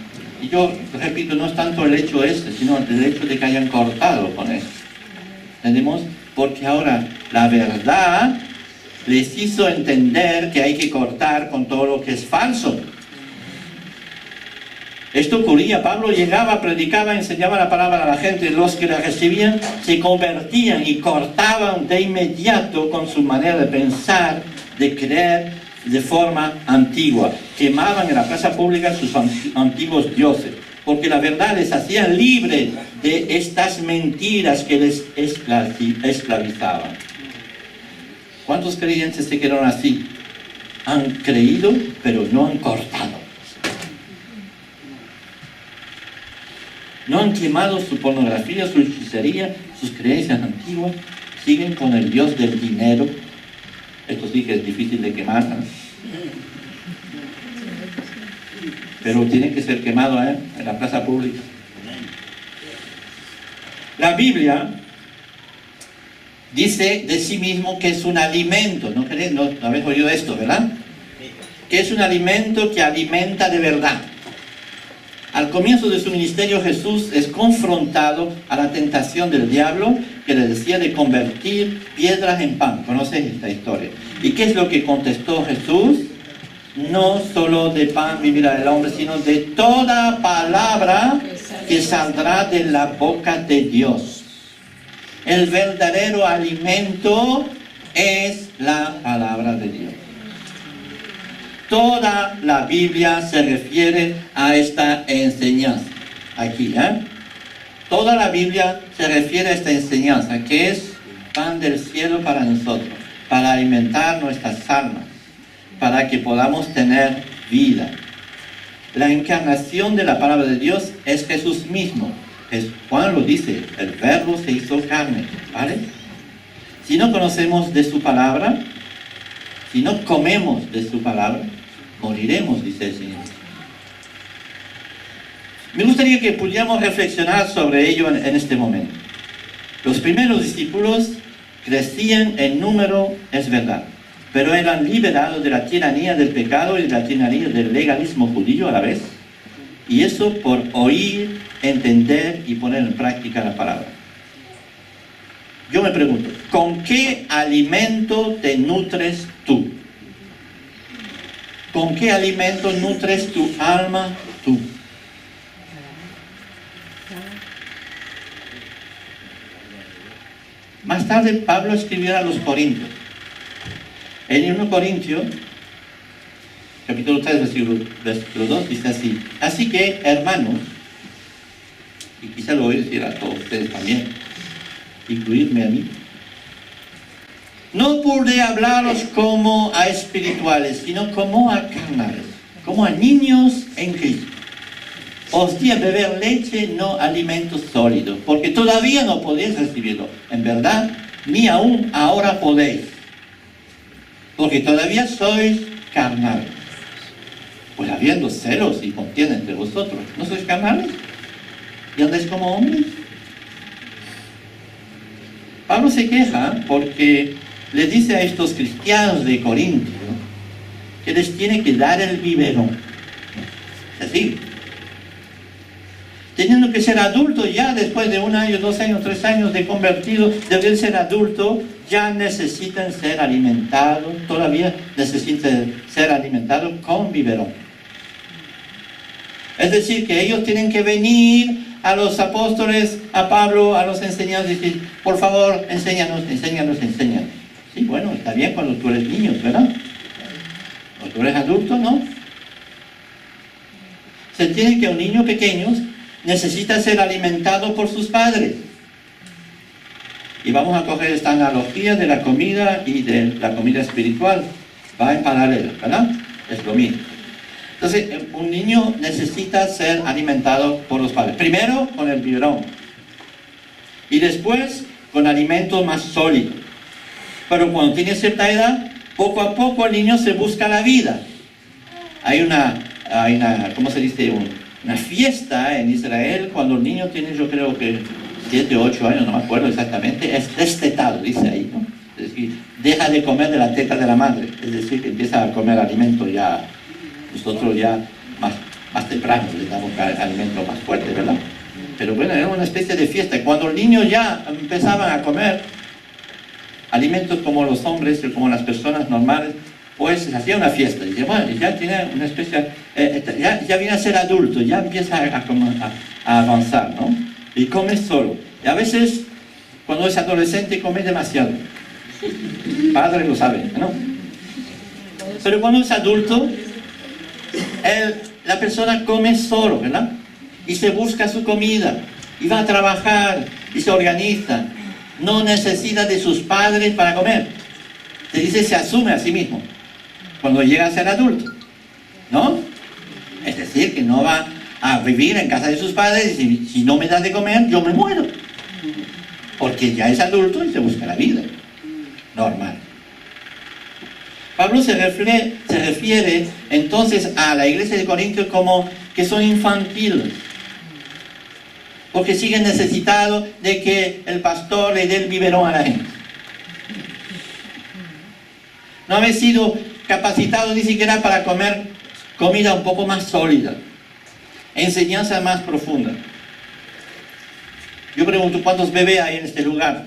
y yo repito, no es tanto el hecho sino el hecho de que hayan cortado con esto. ¿Entendemos? Porque ahora la verdad les hizo entender que hay que cortar con todo lo que es falso. Esto ocurría, Pablo llegaba, predicaba, enseñaba la palabra a la gente, los que la recibían se convertían y cortaban de inmediato con su manera de pensar, de creer de forma antigua. Quemaban en la plaza pública sus antiguos dioses, porque la verdad les hacía libres de estas mentiras que les esclavizaban. ¿Cuántos creyentes se quedaron así? Han creído, pero no han cortado. No han quemado su pornografía, su hechicería, sus creencias antiguas. Siguen con el Dios del dinero. Esto sí que es difícil de quemar, ¿no? Pero tiene que ser quemado en la plaza pública. La Biblia dice de sí mismo que es un alimento. ¿No habéis oído esto, verdad? Que es un alimento que alimenta de verdad. Al comienzo de su ministerio, Jesús es confrontado a la tentación del diablo que le decía de convertir piedras en pan. ¿Conocen esta historia? ¿Y qué es lo que contestó Jesús? No solo de pan vivirá el hombre, sino de toda palabra que saldrá de la boca de Dios. El verdadero alimento es la palabra de Dios. Toda la Biblia se refiere a esta enseñanza. Aquí, Toda la Biblia se refiere a esta enseñanza, que es pan del cielo para nosotros, para alimentar nuestras almas, para que podamos tener vida. La encarnación de la palabra de Dios es Jesús mismo. Juan lo dice, el verbo se hizo carne, ¿vale? Si no conocemos de su palabra, si no comemos de su palabra, moriremos, dice el Señor. Me gustaría que pudiéramos reflexionar sobre ello en este momento. Los primeros discípulos crecían en número, es verdad, pero eran liberados de la tiranía del pecado y de la tiranía del legalismo judío a la vez. Y eso por oír, entender y poner en práctica la palabra. Yo me pregunto, ¿con qué alimento te nutres tú? ¿Con qué alimento nutres tu alma tú? Más tarde Pablo escribió a los Corintios. En 1 Corintios, capítulo 3, versículo 2, dice así: así que, hermanos, y quizá lo voy a decir a todos ustedes también, incluirme a mí, no pude hablaros como a espirituales, sino como a carnales, como a niños en Cristo. Os di a beber leche, no alimento sólido, porque todavía no podéis recibirlo. En verdad, ni aún ahora podéis, porque todavía sois carnales. Pues habiendo celos y contienda entre vosotros, ¿no sois carnales? ¿Y andáis como hombres? Pablo se queja porque le dice a estos cristianos de Corintio que les tiene que dar el biberón. Es así. Teniendo que ser adultos ya después de 1 año, 2 años, 3 años de convertido, de ser adultos, ya necesitan ser alimentados, todavía necesitan ser alimentados con biberón. Es decir, que ellos tienen que venir a los apóstoles, a Pablo, a los enseñantes, y decir, por favor, enséñanos. Sí, bueno, está bien cuando tú eres niño, ¿verdad? Cuando tú eres adulto, ¿no? Se tiene que un niño pequeño necesita ser alimentado por sus padres. Y vamos a coger esta analogía de la comida y de la comida espiritual. Va en paralelo, ¿verdad? Es lo mismo. Entonces, un niño necesita ser alimentado por los padres. Primero con el biberón. Y después con alimentos más sólidos. Pero cuando tiene cierta edad, poco a poco el niño se busca la vida. Hay una ¿cómo se dice? Una fiesta en Israel cuando el niño tiene, yo creo que 7 o 8 años, no me acuerdo exactamente, es destetado, dice ahí, ¿no? Es decir, deja de comer de la teta de la madre, es decir, que empieza a comer alimento ya, nosotros ya más temprano les damos alimento más fuerte, ¿verdad? Pero bueno, era una especie de fiesta. Cuando los niños ya empezaban a comer alimentos como los hombres, como las personas normales, pues se hacía una fiesta. Dice, bueno, ya tiene una especie, ya viene a ser adulto, ya empieza a avanzar, ¿no? Y come solo. Y a veces, cuando es adolescente, come demasiado. Padre lo sabe, ¿no? Pero cuando es adulto, la persona come solo, ¿verdad? Y se busca su comida, y va a trabajar, y se organiza. No necesita de sus padres para comer. Se dice, se asume a sí mismo cuando llega a ser adulto, ¿no? Es decir, que no va a vivir en casa de sus padres y si no me da de comer, yo me muero. Porque ya es adulto y se busca la vida. Normal. Pablo se refiere entonces a la iglesia de Corintios como que son infantiles. Porque siguen necesitados de que el pastor le dé el biberón a la gente. No habéis sido capacitados ni siquiera para comer comida un poco más sólida, enseñanza más profunda. Yo pregunto, ¿cuántos bebés hay en este lugar?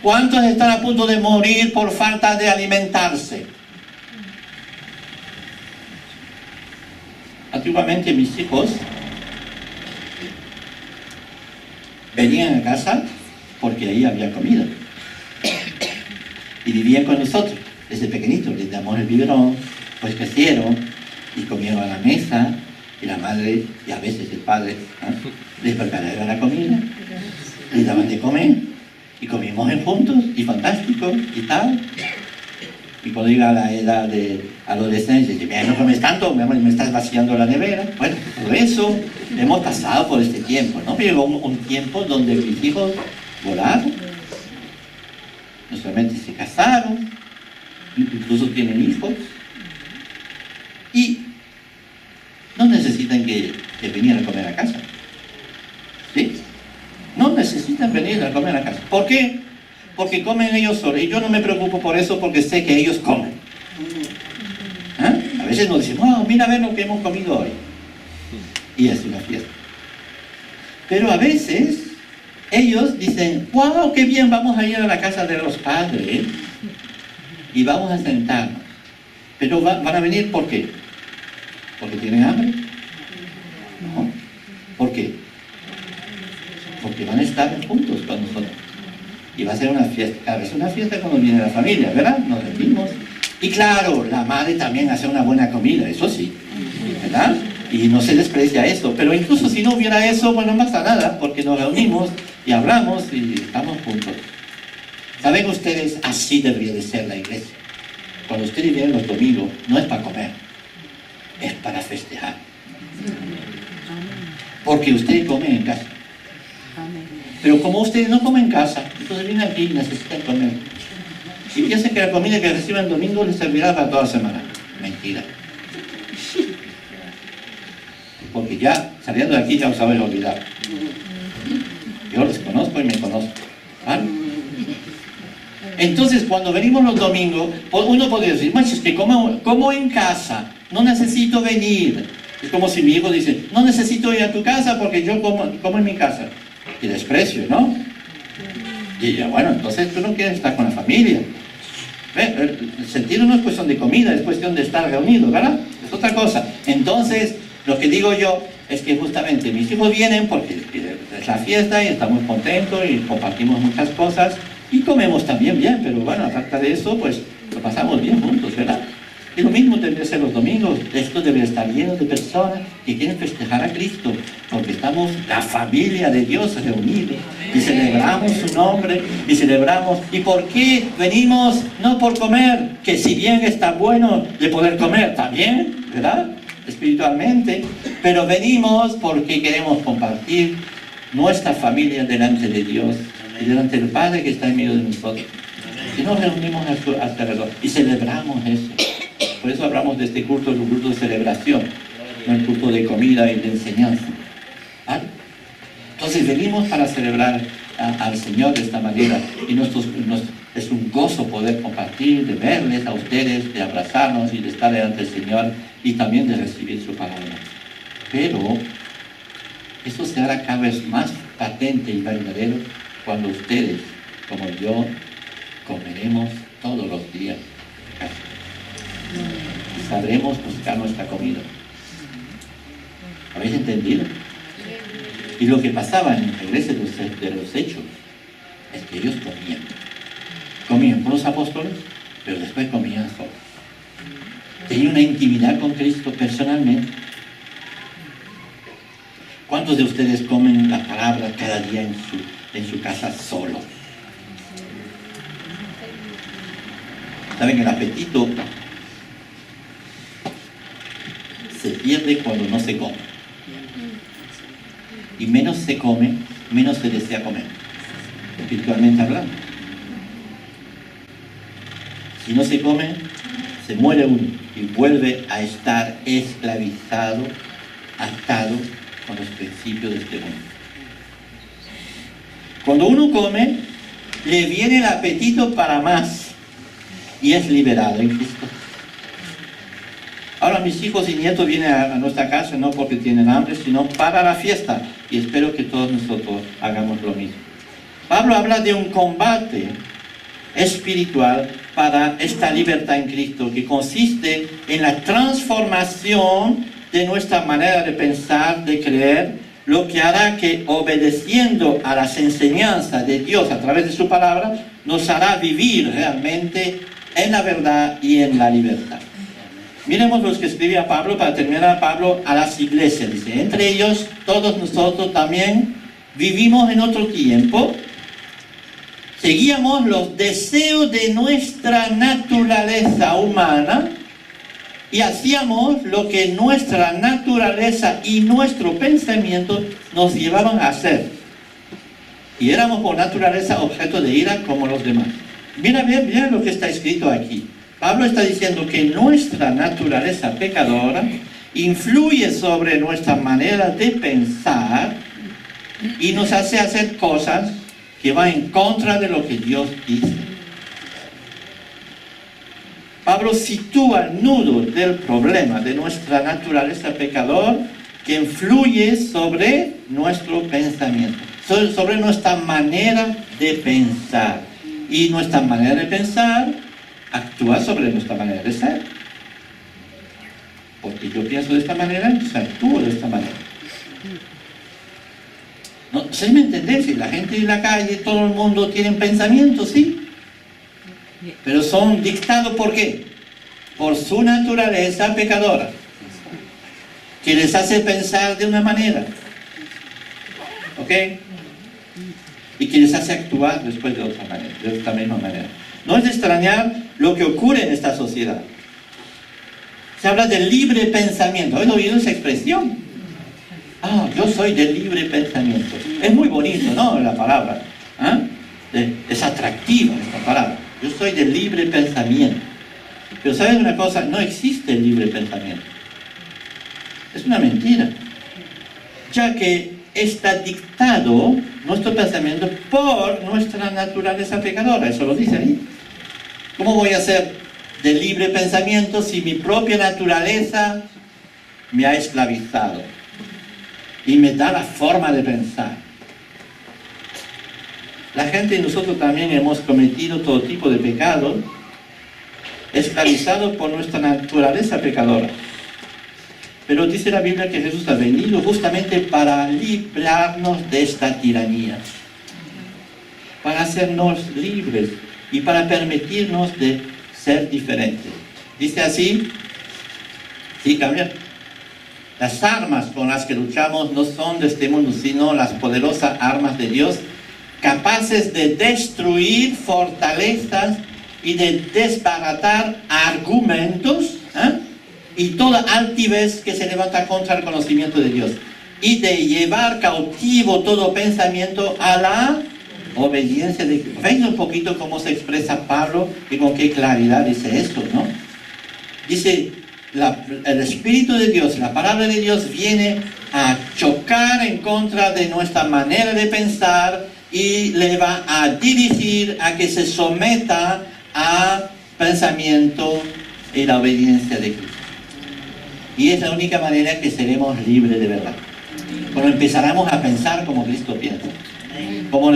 ¿Cuántos están a punto de morir por falta de alimentarse? Antiguamente mis hijos venían a casa porque ahí había comida y vivían con nosotros desde pequeñitos. Les damos el biberón, pues crecieron y comieron a la mesa y la madre y a veces el padre les preparaba la comida, les daban de comer y comimos juntos y fantástico y tal. Y cuando llega a la edad de adolescencia, dice, mira, no comes tanto, me estás vaciando la nevera. Bueno, todo eso hemos pasado por este tiempo, ¿no? Llegó un tiempo donde mis hijos volaron, no solamente se casaron, incluso tienen hijos, y no necesitan que venir a comer a casa. ¿Sí? No necesitan venir a comer a casa. ¿Por qué? Porque comen ellos solos. Y yo no me preocupo por eso porque sé que ellos comen. ¿Ah? A veces nos dicen, oh, mira a ver lo que hemos comido hoy. Y es una fiesta. Pero a veces ellos dicen, wow, qué bien, vamos a ir a la casa de los padres y vamos a sentarnos. Pero van a venir, ¿por qué? ¿Porque tienen hambre? No. ¿Por qué? Porque van a estar juntos con nosotros. Y va a ser una fiesta, cada vez una fiesta cuando viene la familia, ¿verdad? Nos reunimos. Y claro, la madre también hace una buena comida, eso sí, ¿verdad? Y no se desprecia eso, pero incluso si no hubiera eso, pues no pasa nada, porque nos reunimos y hablamos y estamos juntos. ¿Saben ustedes? Así debería de ser la iglesia. Cuando ustedes vienen los domingos, no es para comer, es para festejar. Porque ustedes comen en casa. Pero como ustedes no comen en casa, entonces vienen aquí y necesitan comer. Y piensan que la comida que reciben el domingo les servirá para toda la semana. Mentira. Porque ya, saliendo de aquí, ya os habéis olvidado. Yo les conozco y me conozco. ¿Vale? Entonces, cuando venimos los domingos, uno podría decir, macho, es que como en casa, no necesito venir. Es como si mi hijo dice, no necesito ir a tu casa porque yo como en mi casa. Y desprecio, ¿no? Y ya, bueno, entonces tú no quieres estar con la familia. El sentido no es cuestión de comida, es cuestión de estar reunidos, ¿verdad? Es otra cosa. Entonces, lo que digo yo es que justamente mis hijos vienen porque es la fiesta y estamos contentos y compartimos muchas cosas y comemos también bien, pero bueno, aparte de eso, pues lo pasamos bien juntos, ¿verdad? Y lo mismo debe ser los domingos. Esto debe estar lleno de personas que quieren festejar a Cristo, porque estamos la familia de Dios reunidos y celebramos su nombre y celebramos. ¿Y por qué venimos? No por comer, que si bien está bueno de poder comer también, ¿verdad? Espiritualmente, pero venimos porque queremos compartir nuestra familia delante de Dios y delante del Padre que está en medio de nosotros. Y nos reunimos a su alrededor y celebramos eso. Por eso hablamos de este culto, es un culto de celebración, no el culto de comida y de enseñanza. ¿Vale? Entonces venimos para celebrar al Señor de esta manera. Y es un gozo poder compartir, de verles a ustedes, de abrazarnos y de estar delante del Señor y también de recibir su palabra. Pero eso se hará cada vez más patente y verdadero cuando ustedes, como yo, comeremos todos los días en casa. Y sabremos buscar nuestra comida. ¿Habéis entendido? Y lo que pasaba en la iglesia de los Hechos es que ellos comían. Comían con los apóstoles, pero después comían solos. Tenían una intimidad con Cristo personalmente. ¿Cuántos de ustedes comen la palabra cada día en su casa solo? ¿Saben? El apetito se pierde cuando no se come. Y menos se come, menos se desea comer, espiritualmente hablando. Si no se come, se muere uno y vuelve a estar esclavizado, atado con los principios de este mundo. Cuando uno come, le viene el apetito para más y es liberado en Cristo. Ahora mis hijos y nietos vienen a nuestra casa no porque tienen hambre, sino para la fiesta. Y espero que todos nosotros hagamos lo mismo. Pablo habla de un combate espiritual para esta libertad en Cristo, que consiste en la transformación de nuestra manera de pensar, de creer, lo que hará que, obedeciendo a las enseñanzas de Dios a través de su palabra, nos hará vivir realmente en la verdad y en la libertad. Miremos los que escribía Pablo, para terminar Pablo, a las iglesias. Dice, entre ellos, todos nosotros también vivimos en otro tiempo, seguíamos los deseos de nuestra naturaleza humana y hacíamos lo que nuestra naturaleza y nuestro pensamiento nos llevaban a hacer. Y éramos por naturaleza objeto de ira como los demás. Mira bien lo que está escrito aquí. Pablo está diciendo que nuestra naturaleza pecadora influye sobre nuestra manera de pensar y nos hace hacer cosas que van en contra de lo que Dios dice. Pablo sitúa el nudo del problema de nuestra naturaleza pecadora que influye sobre nuestro pensamiento, sobre nuestra manera de pensar. Y nuestra manera de pensar actúa sobre nuestra manera de ser. Porque yo pienso de esta manera, entonces actúo de esta manera. No sé me entendés, si la gente en la calle, todo el mundo tiene pensamientos, sí. Pero son dictados ¿por qué? Por su naturaleza pecadora, que les hace pensar de una manera. ¿Ok? Y que les hace actuar después de otra manera, de esta misma manera. No es de extrañar lo que ocurre en esta sociedad. Se habla del libre pensamiento. ¿Habéis oído esa expresión? Ah, yo soy del libre pensamiento. Es muy bonito, ¿no? La palabra. Es atractiva esta palabra. Yo soy del libre pensamiento. Pero ¿sabes una cosa? No existe el libre pensamiento. Es una mentira. Ya que está dictado nuestro pensamiento por nuestra naturaleza pecadora. Eso lo dice ahí. ¿Cómo voy a ser de libre pensamiento si mi propia naturaleza me ha esclavizado y me da la forma de pensar? La gente y nosotros también hemos cometido todo tipo de pecados esclavizados por nuestra naturaleza pecadora. Pero dice la Biblia que Jesús ha venido justamente para librarnos de esta tiranía, para hacernos libres y para permitirnos de ser diferentes. Dice así, sí, cambia. Las armas con las que luchamos no son de este mundo, sino las poderosas armas de Dios, capaces de destruir fortalezas y de desbaratar argumentos, y toda altivez que se levanta contra el conocimiento de Dios, y de llevar cautivo todo pensamiento a la obediencia de Cristo. ¿Veis un poquito cómo se expresa Pablo y con qué claridad dice esto, no? Dice, el Espíritu de Dios, la palabra de Dios viene a chocar en contra de nuestra manera de pensar, y le va a dirigir a que se someta a pensamiento y la obediencia de Cristo. Y es la única manera que seremos libres de verdad. Cuando empezaremos a pensar como Cristo piensa. Como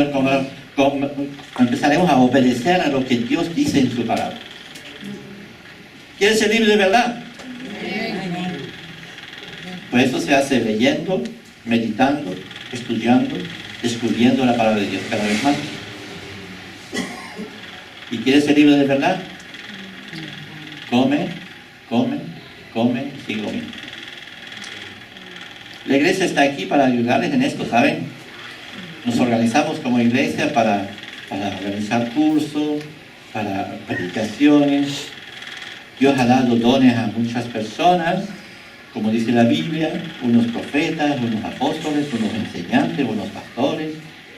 empezaremos a obedecer a lo que Dios dice en su palabra. ¿Quieres ser libre de verdad? Pues eso se hace leyendo, meditando, estudiando, descubriendo la palabra de Dios cada vez más. ¿Y quieres ser libre de verdad? Come, come, come y sigue comiendo. La iglesia está aquí para ayudarles en esto, ¿saben? Nos organizamos como iglesia para organizar cursos, para predicaciones. Dios ha dado dones a muchas personas, como dice la Biblia, unos profetas, unos apóstoles, unos enseñantes, unos pastores.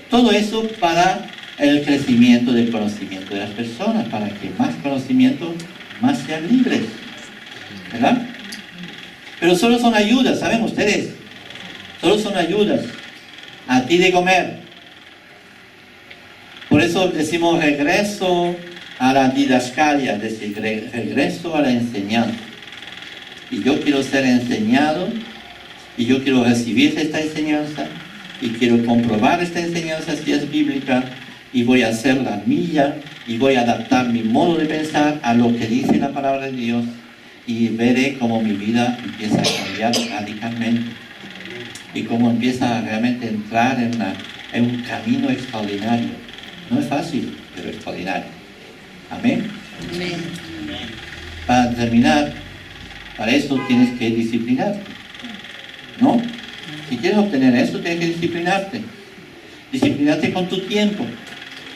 Todo eso para el crecimiento del conocimiento de las personas, para que más conocimiento, más sean libres. ¿Verdad? Pero solo son ayudas, ¿saben ustedes? Solo son ayudas a ti de comer. Por eso decimos regreso a la didascalia, es decir, regreso a la enseñanza. Y yo quiero ser enseñado, y yo quiero recibir esta enseñanza, y quiero comprobar esta enseñanza si es bíblica, y voy a hacer la mía, y voy a adaptar mi modo de pensar a lo que dice la palabra de Dios, y veré cómo mi vida empieza a cambiar radicalmente, y cómo empieza a realmente entrar en un camino extraordinario. No es fácil, pero extraordinario. Amén. Amén. Para terminar, para esto tienes que disciplinarte, ¿no? Si quieres obtener esto, tienes que disciplinarte. Disciplinarte con tu tiempo.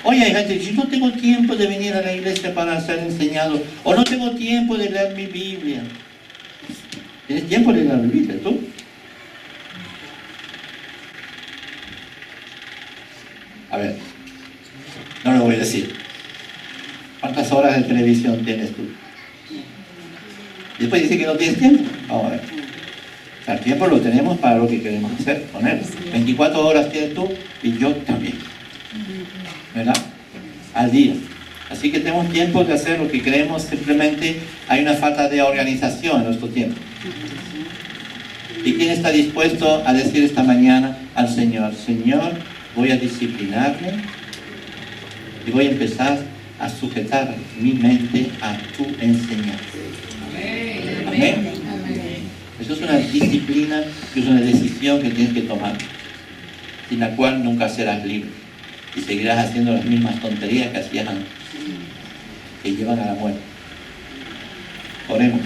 Oye, hay gente que dice, yo no tengo tiempo de venir a la iglesia para ser enseñado, o no tengo tiempo de leer mi Biblia. ¿Tienes tiempo de leer la Biblia tú? A ver, no lo voy a decir. ¿Cuántas horas de televisión tienes tú? Y después dice que no tienes tiempo. Vamos a ver. O sea, el tiempo lo tenemos para lo que queremos hacer con él. 24 horas tienes tú y yo también. ¿Verdad? Al día. Así que tenemos tiempo de hacer lo que queremos, simplemente hay una falta de organización en nuestro tiempo. ¿Y quién está dispuesto a decir esta mañana al Señor, Señor, voy a disciplinarme y voy a empezar a sujetar mi mente a tu enseñanza? Amén. Eso es una disciplina, es una decisión que tienes que tomar, sin la cual nunca serás libre y seguirás haciendo las mismas tonterías que hacías antes, que llevan a la muerte. Oremos.